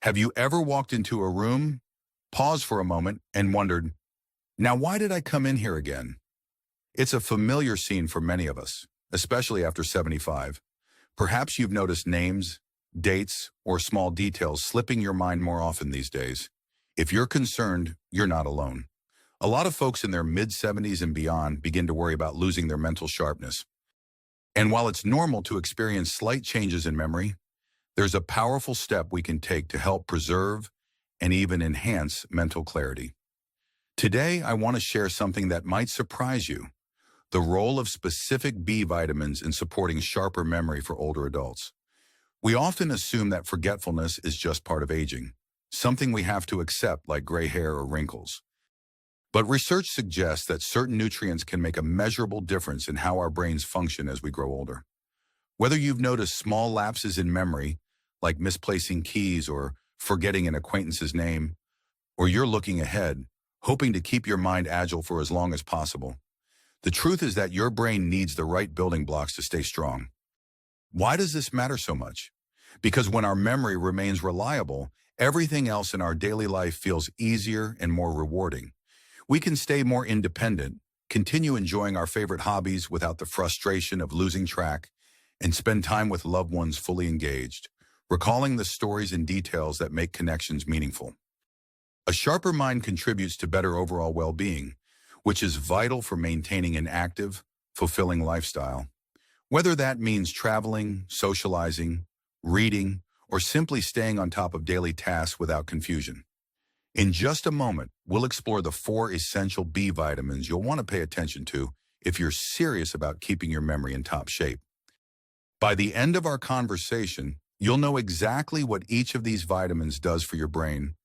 Have you ever walked into a room, paused for a moment, and wondered, now why did I come in here again? It's a familiar scene for many of us, especially after 75. Perhaps you've noticed names, dates, or small details slipping your mind more often these days. If you're concerned, you're not alone. A lot of folks in their mid-70s and beyond begin to worry about losing their mental sharpness. And while it's normal to experience slight changes in memory, there's a powerful step we can take to help preserve and even enhance mental clarity. Today, I want to share something that might surprise you: the role of specific B vitamins in supporting sharper memory for older adults. We often assume that forgetfulness is just part of aging, something we have to accept like gray hair or wrinkles. But research suggests that certain nutrients can make a measurable difference in how our brains function as we grow older. Whether you've noticed small lapses in memory, like misplacing keys or forgetting an acquaintance's name, or you're looking ahead, hoping to keep your mind agile for as long as possible, the truth is that your brain needs the right building blocks to stay strong. Why does this matter so much? Because when our memory remains reliable, everything else in our daily life feels easier and more rewarding. We can stay more independent, continue enjoying our favorite hobbies without the frustration of losing track, and spend time with loved ones fully engaged, recalling the stories and details that make connections meaningful. A sharper mind contributes to better overall well-being, which is vital for maintaining an active, fulfilling lifestyle. Whether that means traveling, socializing, reading, or simply staying on top of daily tasks without confusion. In just a moment, we'll explore the 4 essential B vitamins you'll want to pay attention to if you're serious about keeping your memory in top shape. By the end of our conversation, you'll know exactly what each of these vitamins does for your brain,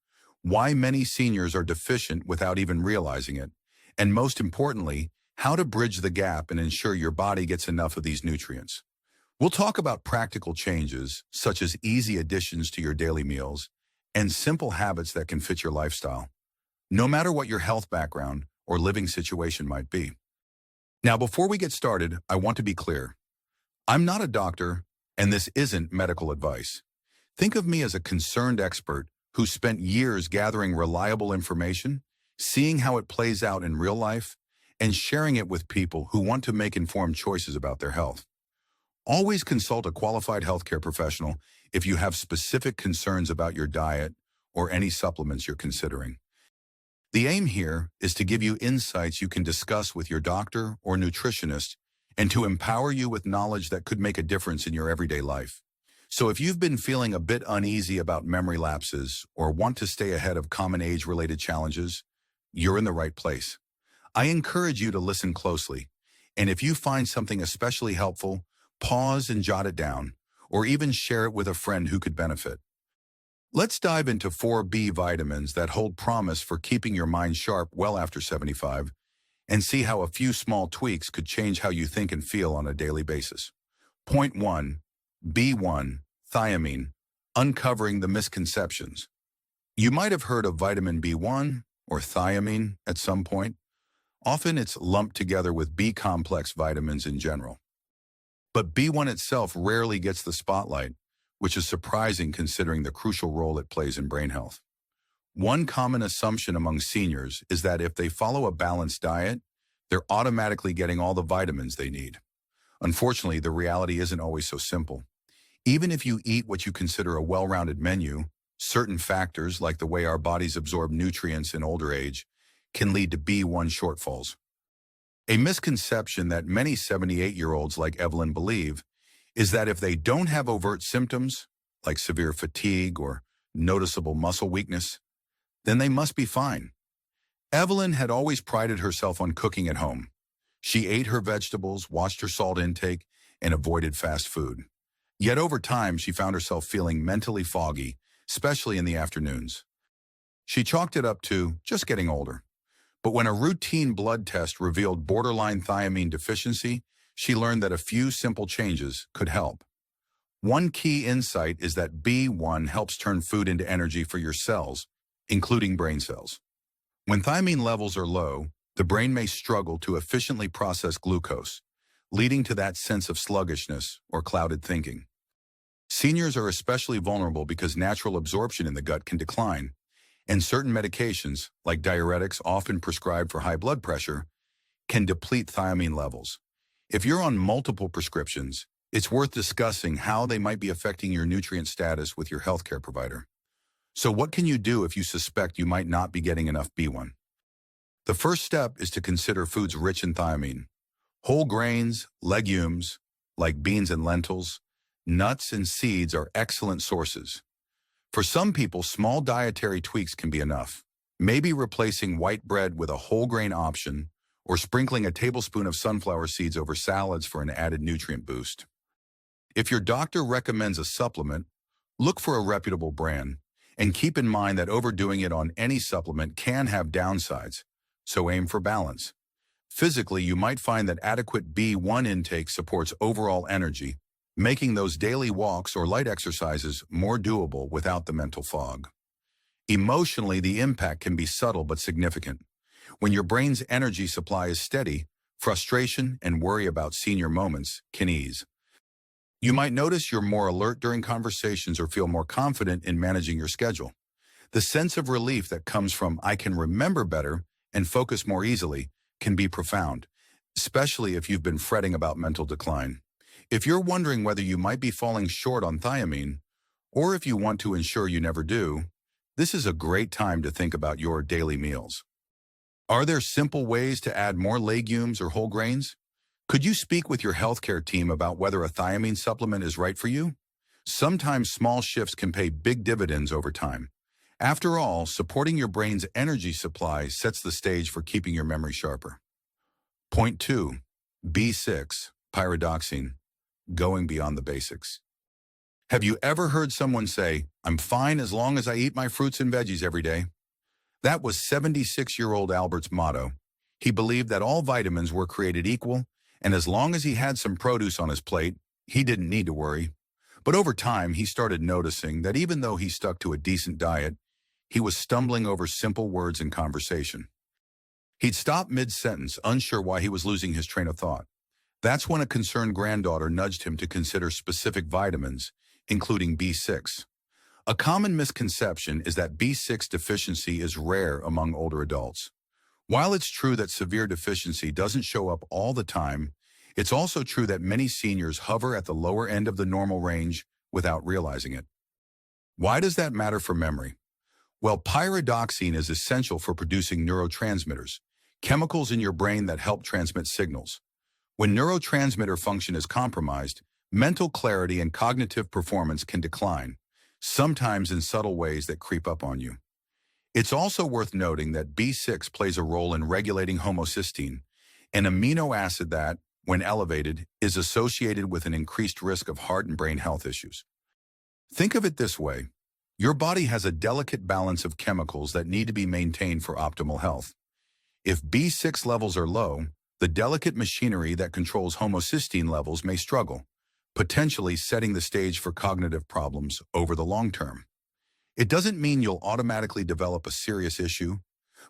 why many seniors are deficient without even realizing it, and most importantly, how to bridge the gap and ensure your body gets enough of these nutrients. We'll talk about practical changes, such as easy additions to your daily meals, and simple habits that can fit your lifestyle, no matter what your health background or living situation might be. Now, before we get started, I want to be clear. I'm not a doctor, and this isn't medical advice. Think of me as a concerned expert who spent years gathering reliable information, seeing how it plays out in real life, and sharing it with people who want to make informed choices about their health. Always consult a qualified healthcare professional if you have specific concerns about your diet or any supplements you're considering. The aim here is to give you insights you can discuss with your doctor or nutritionist and to empower you with knowledge that could make a difference in your everyday life. So if you've been feeling a bit uneasy about memory lapses or want to stay ahead of common age-related challenges, you're in the right place. I encourage you to listen closely, and if you find something especially helpful, pause and jot it down, or even share it with a friend who could benefit. Let's dive into 4 B vitamins that hold promise for keeping your mind sharp well after 75, and see how a few small tweaks could change how you think and feel on a daily basis. Point 1. B1, thiamine, uncovering the misconceptions. You might have heard of vitamin B1 or thiamine at some point. Often it's lumped together with B-complex vitamins in general. But B1 itself rarely gets the spotlight, which is surprising considering the crucial role it plays in brain health. One common assumption among seniors is that if they follow a balanced diet, they're automatically getting all the vitamins they need. Unfortunately, the reality isn't always so simple. Even if you eat what you consider a well-rounded menu, certain factors like the way our bodies absorb nutrients in older age can lead to B1 shortfalls. A misconception that many 78-year-olds like Evelyn believe is that if they don't have overt symptoms, like severe fatigue or noticeable muscle weakness, then they must be fine. Evelyn had always prided herself on cooking at home. She ate her vegetables, watched her salt intake, and avoided fast food. Yet over time, she found herself feeling mentally foggy, especially in the afternoons. She chalked it up to just getting older. But when a routine blood test revealed borderline thiamine deficiency, she learned that a few simple changes could help. One key insight is that B1 helps turn food into energy for your cells, including brain cells. When thiamine levels are low, the brain may struggle to efficiently process glucose, leading to that sense of sluggishness or clouded thinking. Seniors are especially vulnerable because natural absorption in the gut can decline, and certain medications, like diuretics often prescribed for high blood pressure, can deplete thiamine levels. If you're on multiple prescriptions, it's worth discussing how they might be affecting your nutrient status with your healthcare provider. So what can you do if you suspect you might not be getting enough B1? The first step is to consider foods rich in thiamine. Whole grains, legumes, like beans and lentils, nuts and seeds are excellent sources. For some people, small dietary tweaks can be enough. Maybe replacing white bread with a whole grain option or sprinkling a tablespoon of sunflower seeds over salads for an added nutrient boost. If your doctor recommends a supplement, look for a reputable brand and keep in mind that overdoing it on any supplement can have downsides, so aim for balance. Physically, you might find that adequate B1 intake supports overall energy, making those daily walks or light exercises more doable without the mental fog. Emotionally, the impact can be subtle but significant. When your brain's energy supply is steady, frustration and worry about senior moments can ease. You might notice you're more alert during conversations or feel more confident in managing your schedule. The sense of relief that comes from "I can remember better and focus more easily" can be profound, especially if you've been fretting about mental decline. If you're wondering whether you might be falling short on thiamine, or if you want to ensure you never do, this is a great time to think about your daily meals. Are there simple ways to add more legumes or whole grains? Could you speak with your healthcare team about whether a thiamine supplement is right for you? Sometimes small shifts can pay big dividends over time. After all, supporting your brain's energy supply sets the stage for keeping your memory sharper. Point 2. B6, pyridoxine, going beyond the basics. Have you ever heard someone say, "I'm fine as long as I eat my fruits and veggies every day"? That was 76-year-old Albert's motto. He believed that all vitamins were created equal, and as long as he had some produce on his plate, he didn't need to worry. But over time, he started noticing that even though he stuck to a decent diet, he was stumbling over simple words in conversation. He'd stop mid-sentence, unsure why he was losing his train of thought. That's when a concerned granddaughter nudged him to consider specific vitamins, including B6. A common misconception is that B6 deficiency is rare among older adults. While it's true that severe deficiency doesn't show up all the time, it's also true that many seniors hover at the lower end of the normal range without realizing it. Why does that matter for memory? Well, pyridoxine is essential for producing neurotransmitters, chemicals in your brain that help transmit signals. When neurotransmitter function is compromised, mental clarity and cognitive performance can decline, sometimes in subtle ways that creep up on you. It's also worth noting that B6 plays a role in regulating homocysteine, an amino acid that, when elevated, is associated with an increased risk of heart and brain health issues. Think of it this way. Your body has a delicate balance of chemicals that need to be maintained for optimal health. If B6 levels are low, the delicate machinery that controls homocysteine levels may struggle, potentially setting the stage for cognitive problems over the long term. It doesn't mean you'll automatically develop a serious issue,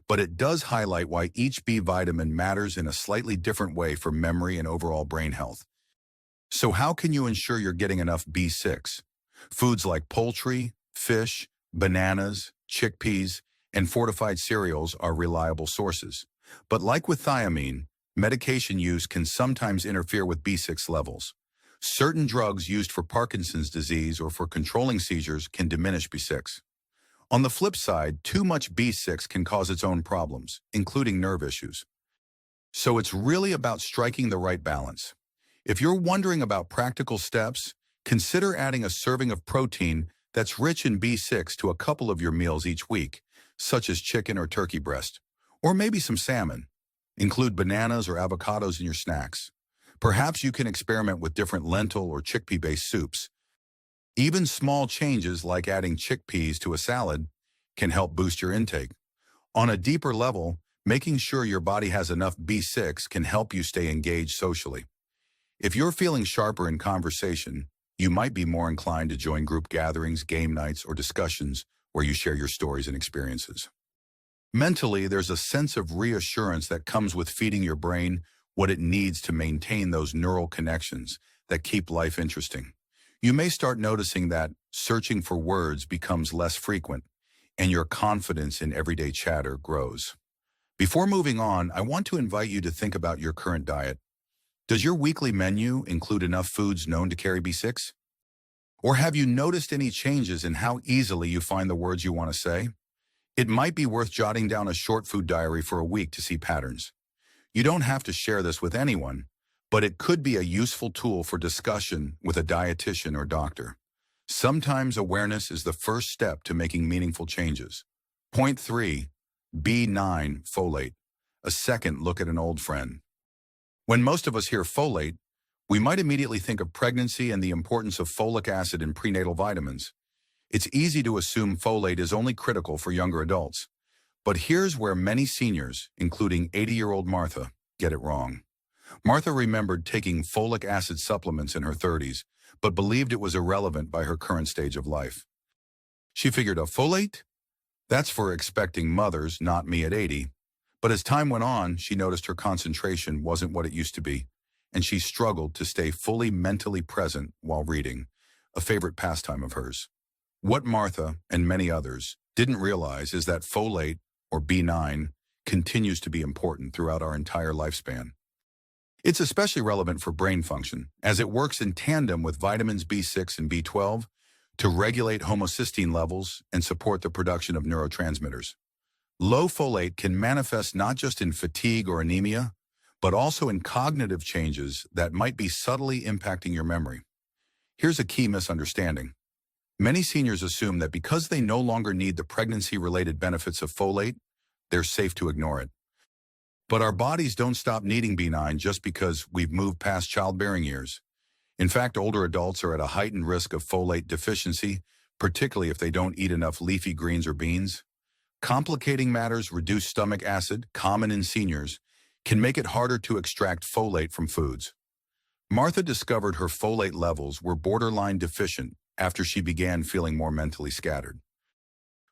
but it does highlight why each B vitamin matters in a slightly different way for memory and overall brain health. So how can you ensure you're getting enough B6? Foods like poultry, fish, bananas, chickpeas, and fortified cereals are reliable sources. But like with thiamine, medication use can sometimes interfere with B6 levels. Certain drugs used for Parkinson's disease or for controlling seizures can diminish B6. On the flip side, too much B6 can cause its own problems, including nerve issues. So it's really about striking the right balance. If you're wondering about practical steps, consider adding a serving of protein that's rich in B6 to a couple of your meals each week, such as chicken or turkey breast, or maybe some salmon. Include bananas or avocados in your snacks. Perhaps you can experiment with different lentil or chickpea-based soups. Even small changes like adding chickpeas to a salad can help boost your intake. On a deeper level, making sure your body has enough B6 can help you stay engaged socially. If you're feeling sharper in conversation, you might be more inclined to join group gatherings, game nights, or discussions where you share your stories and experiences. Mentally, there's a sense of reassurance that comes with feeding your brain what it needs to maintain those neural connections that keep life interesting. You may start noticing that searching for words becomes less frequent and your confidence in everyday chatter grows. Before moving on, I want to invite you to think about your current diet. Does your weekly menu include enough foods known to carry B6? Or have you noticed any changes in how easily you find the words you want to say? It might be worth jotting down a short food diary for a week to see patterns. You don't have to share this with anyone, but it could be a useful tool for discussion with a dietitian or doctor. Sometimes awareness is the first step to making meaningful changes. Point 3. B9 folate. A second look at an old friend. When most of us hear folate, we might immediately think of pregnancy and the importance of folic acid in prenatal vitamins. It's easy to assume folate is only critical for younger adults. But here's where many seniors, including 80-year-old Martha, get it wrong. Martha remembered taking folic acid supplements in her 30s, but believed it was irrelevant by her current stage of life. She figured a folate? That's for expecting mothers, not me at 80. But as time went on, she noticed her concentration wasn't what it used to be, and she struggled to stay fully mentally present while reading, a favorite pastime of hers. What Martha, and many others, didn't realize is that folate, or B9, continues to be important throughout our entire lifespan. It's especially relevant for brain function, as it works in tandem with vitamins B6 and B12 to regulate homocysteine levels and support the production of neurotransmitters. Low folate can manifest not just in fatigue or anemia, but also in cognitive changes that might be subtly impacting your memory. Here's a key misunderstanding. Many seniors assume that because they no longer need the pregnancy-related benefits of folate, they're safe to ignore it. But our bodies don't stop needing B9 just because we've moved past childbearing years. In fact, older adults are at a heightened risk of folate deficiency, particularly if they don't eat enough leafy greens or beans. Complicating matters, reduced stomach acid, common in seniors, can make it harder to extract folate from foods. Martha discovered her folate levels were borderline deficient after she began feeling more mentally scattered.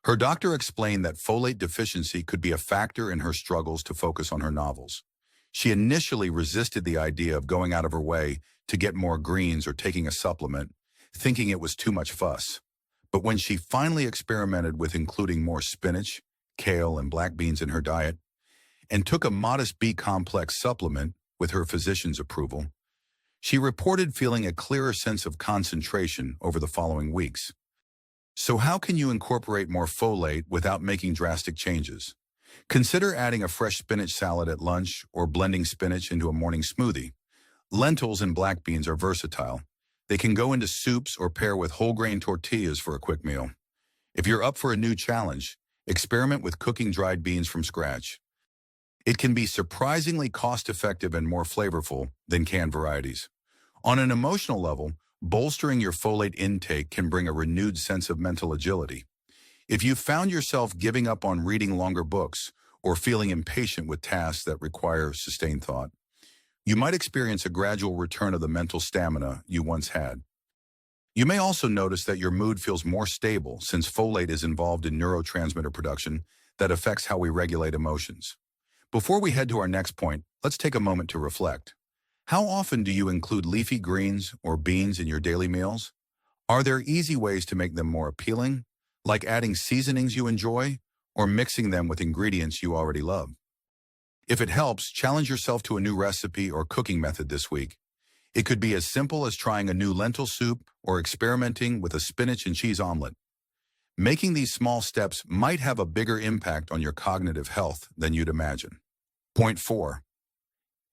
Her doctor explained that folate deficiency could be a factor in her struggles to focus on her novels. She initially resisted the idea of going out of her way to get more greens or taking a supplement, thinking it was too much fuss. But when she finally experimented with including more spinach, kale, and black beans in her diet, and took a modest B-complex supplement with her physician's approval, she reported feeling a clearer sense of concentration over the following weeks. So how can you incorporate more folate without making drastic changes? Consider adding a fresh spinach salad at lunch or blending spinach into a morning smoothie. Lentils and black beans are versatile. They can go into soups or pair with whole grain tortillas for a quick meal. If you're up for a new challenge, experiment with cooking dried beans from scratch. It can be surprisingly cost-effective and more flavorful than canned varieties. On an emotional level, bolstering your folate intake can bring a renewed sense of mental agility. If you've found yourself giving up on reading longer books or feeling impatient with tasks that require sustained thought, you might experience a gradual return of the mental stamina you once had. You may also notice that your mood feels more stable since folate is involved in neurotransmitter production that affects how we regulate emotions. Before we head to our next point, let's take a moment to reflect. How often do you include leafy greens or beans in your daily meals? Are there easy ways to make them more appealing, like adding seasonings you enjoy or mixing them with ingredients you already love? If it helps, challenge yourself to a new recipe or cooking method this week. It could be as simple as trying a new lentil soup or experimenting with a spinach and cheese omelet. Making these small steps might have a bigger impact on your cognitive health than you'd imagine. Point 4.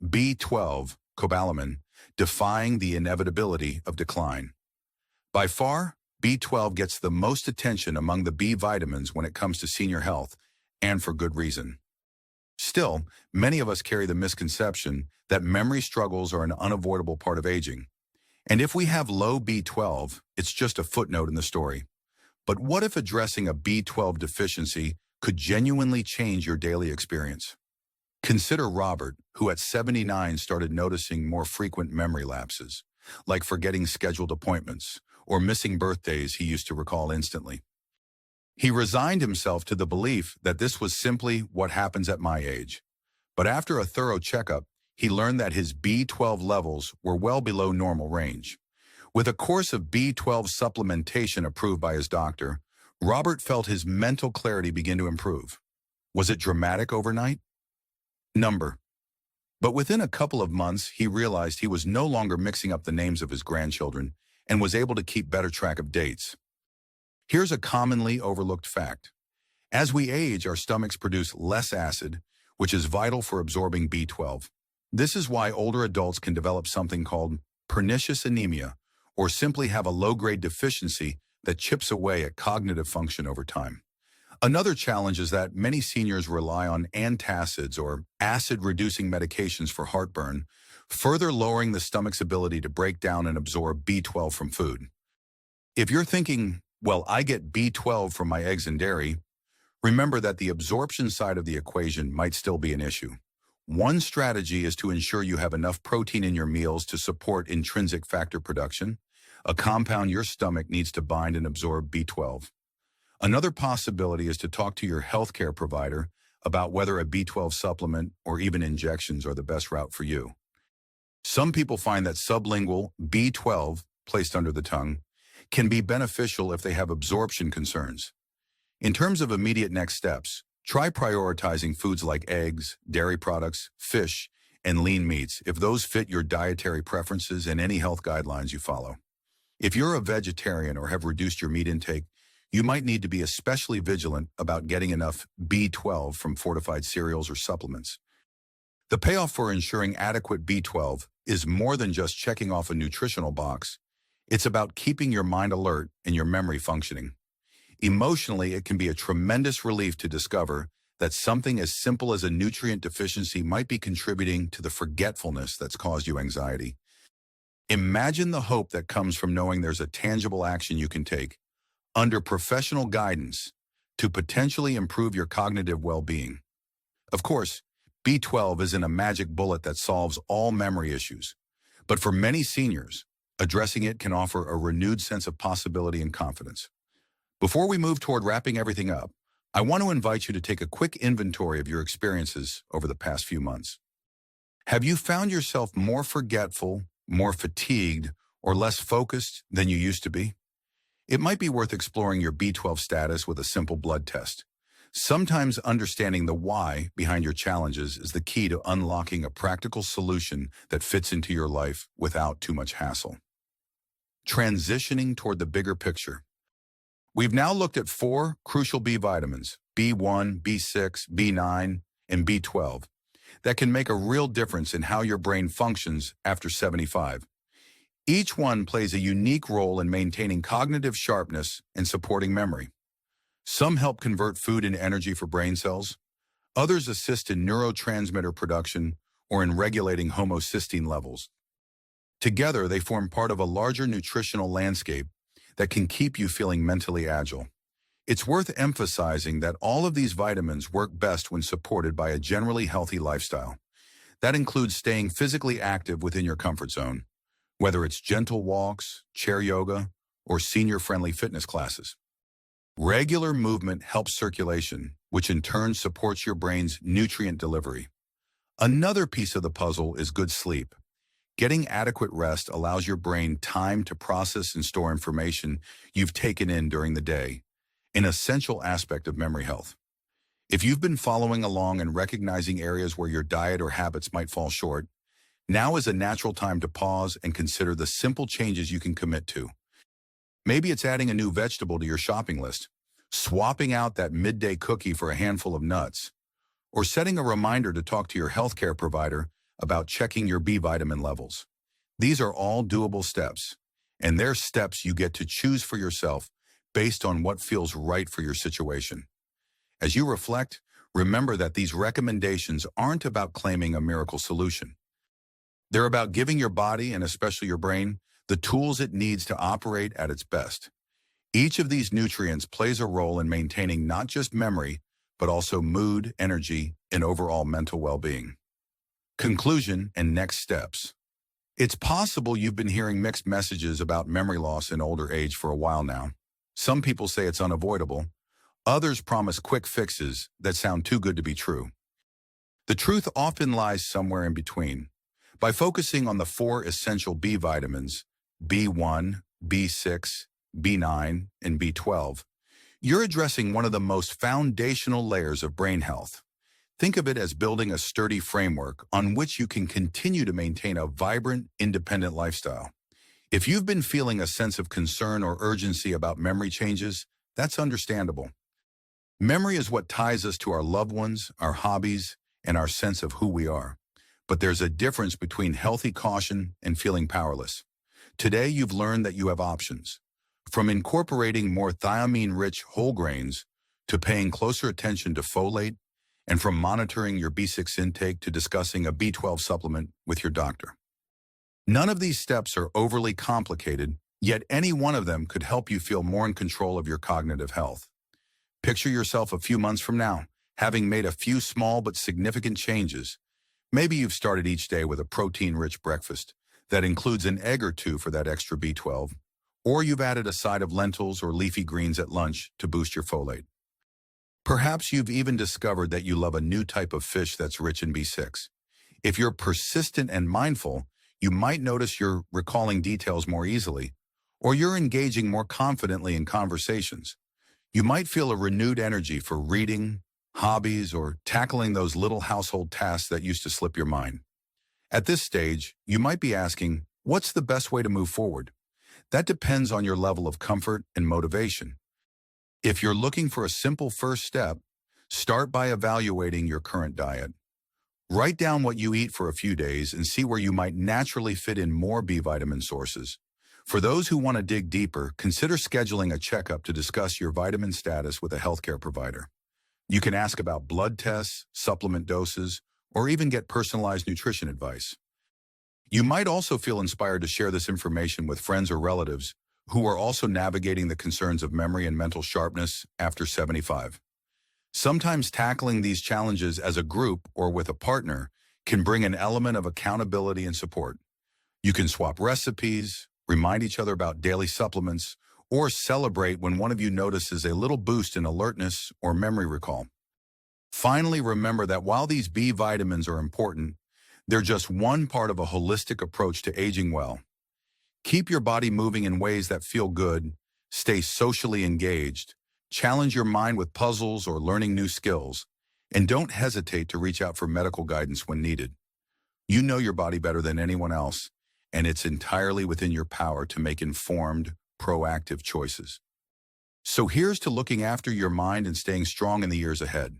B12, cobalamin, defying the inevitability of decline. By far, B12 gets the most attention among the B vitamins when it comes to senior health, and for good reason. Still, many of us carry the misconception that memory struggles are an unavoidable part of aging. And if we have low B12, it's just a footnote in the story. But what if addressing a B12 deficiency could genuinely change your daily experience? Consider Robert, who at 79 started noticing more frequent memory lapses, like forgetting scheduled appointments or missing birthdays he used to recall instantly. He resigned himself to the belief that this was simply what happens at my age. But after a thorough checkup, he learned that his B12 levels were well below normal range, With a course of B12 supplementation approved by his doctor, Robert felt his mental clarity begin to improve. Was it dramatic overnight? Number. But within a couple of months, he realized he was no longer mixing up the names of his grandchildren and was able to keep better track of dates. Here's a commonly overlooked fact. As we age, our stomachs produce less acid, which is vital for absorbing B12. This is why older adults can develop something called pernicious anemia, or simply have a low-grade deficiency that chips away at cognitive function over time. Another challenge is that many seniors rely on antacids or acid-reducing medications for heartburn, further lowering the stomach's ability to break down and absorb B12 from food. If you're thinking, well, I get B12 from my eggs and dairy, remember that the absorption side of the equation might still be an issue. One strategy is to ensure you have enough protein in your meals to support intrinsic factor production, a compound your stomach needs to bind and absorb B12. Another possibility is to talk to your healthcare provider about whether a B12 supplement or even injections are the best route for you. Some people find that sublingual B12, placed under the tongue, can be beneficial if they have absorption concerns. In terms of immediate next steps, try prioritizing foods like eggs, dairy products, fish, and lean meats if those fit your dietary preferences and any health guidelines you follow. If you're a vegetarian or have reduced your meat intake, you might need to be especially vigilant about getting enough B12 from fortified cereals or supplements. The payoff for ensuring adequate B12 is more than just checking off a nutritional box. It's about keeping your mind alert and your memory functioning. Emotionally, it can be a tremendous relief to discover that something as simple as a nutrient deficiency might be contributing to the forgetfulness that's caused you anxiety. Imagine the hope that comes from knowing there's a tangible action you can take, under professional guidance, to potentially improve your cognitive well-being. Of course, B12 isn't a magic bullet that solves all memory issues, but for many seniors, addressing it can offer a renewed sense of possibility and confidence. Before we move toward wrapping everything up, I want to invite you to take a quick inventory of your experiences over the past few months. Have you found yourself more forgetful, more fatigued, or less focused than you used to be? It might be worth exploring your B12 status with a simple blood test. Sometimes understanding the why behind your challenges is the key to unlocking a practical solution that fits into your life without too much hassle. Transitioning toward the bigger picture. We've now looked at 4 crucial B vitamins, B1, B6, B9, and B12, that can make a real difference in how your brain functions after 75. Each one plays a unique role in maintaining cognitive sharpness and supporting memory. Some help convert food into energy for brain cells. Others assist in neurotransmitter production or in regulating homocysteine levels. Together, they form part of a larger nutritional landscape that can keep you feeling mentally agile. It's worth emphasizing that all of these vitamins work best when supported by a generally healthy lifestyle. That includes staying physically active within your comfort zone, whether it's gentle walks, chair yoga, or senior-friendly fitness classes. Regular movement helps circulation, which in turn supports your brain's nutrient delivery. Another piece of the puzzle is good sleep. Getting adequate rest allows your brain time to process and store information you've taken in during the day, an essential aspect of memory health. If you've been following along and recognizing areas where your diet or habits might fall short, now is a natural time to pause and consider the simple changes you can commit to. Maybe it's adding a new vegetable to your shopping list, swapping out that midday cookie for a handful of nuts, or setting a reminder to talk to your healthcare provider about checking your B vitamin levels. These are all doable steps, and they're steps you get to choose for yourself based on what feels right for your situation. As you reflect, remember that these recommendations aren't about claiming a miracle solution. They're about giving your body, and especially your brain, the tools it needs to operate at its best. Each of these nutrients plays a role in maintaining not just memory, but also mood, energy, and overall mental well-being. Conclusion and next steps. It's possible you've been hearing mixed messages about memory loss in older age for a while now. Some people say it's unavoidable. Others promise quick fixes that sound too good to be true. The truth often lies somewhere in between. By focusing on the 4 essential B vitamins, B1, B6, B9, and B12, you're addressing one of the most foundational layers of brain health. Think of it as building a sturdy framework on which you can continue to maintain a vibrant, independent lifestyle. If you've been feeling a sense of concern or urgency about memory changes, that's understandable. Memory is what ties us to our loved ones, our hobbies, and our sense of who we are. But there's a difference between healthy caution and feeling powerless. Today, you've learned that you have options. From incorporating more thiamine-rich whole grains to paying closer attention to folate, and from monitoring your B6 intake to discussing a B12 supplement with your doctor. None of these steps are overly complicated, yet any one of them could help you feel more in control of your cognitive health. Picture yourself a few months from now, having made a few small but significant changes. Maybe you've started each day with a protein-rich breakfast that includes an egg or two for that extra B12, or you've added a side of lentils or leafy greens at lunch to boost your folate. Perhaps you've even discovered that you love a new type of fish that's rich in B6. If you're persistent and mindful, you might notice you're recalling details more easily, or you're engaging more confidently in conversations. You might feel a renewed energy for reading, hobbies, or tackling those little household tasks that used to slip your mind. At this stage, you might be asking, what's the best way to move forward? That depends on your level of comfort and motivation. If you're looking for a simple first step, start by evaluating your current diet. Write down what you eat for a few days and see where you might naturally fit in more B vitamin sources. For those who want to dig deeper, consider scheduling a checkup to discuss your vitamin status with a healthcare provider. You can ask about blood tests, supplement doses, or even get personalized nutrition advice. You might also feel inspired to share this information with friends or relatives who are also navigating the concerns of memory and mental sharpness after 75. Sometimes tackling these challenges as a group or with a partner can bring an element of accountability and support. You can swap recipes, remind each other about daily supplements, or celebrate when one of you notices a little boost in alertness or memory recall. Finally, remember that while these B vitamins are important, they're just one part of a holistic approach to aging well. Keep your body moving in ways that feel good, stay socially engaged, challenge your mind with puzzles or learning new skills, and don't hesitate to reach out for medical guidance when needed. You know your body better than anyone else, and it's entirely within your power to make informed, proactive choices. So here's to looking after your mind and staying strong in the years ahead.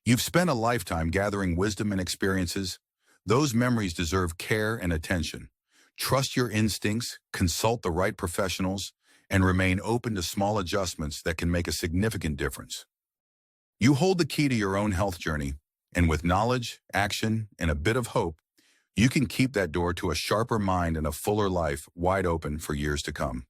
You've spent a lifetime gathering wisdom and experiences. Those memories deserve care and attention. Trust your instincts, consult the right professionals, and remain open to small adjustments that can make a significant difference. You hold the key to your own health journey, and with knowledge, action, and a bit of hope, you can keep that door to a sharper mind and a fuller life wide open for years to come.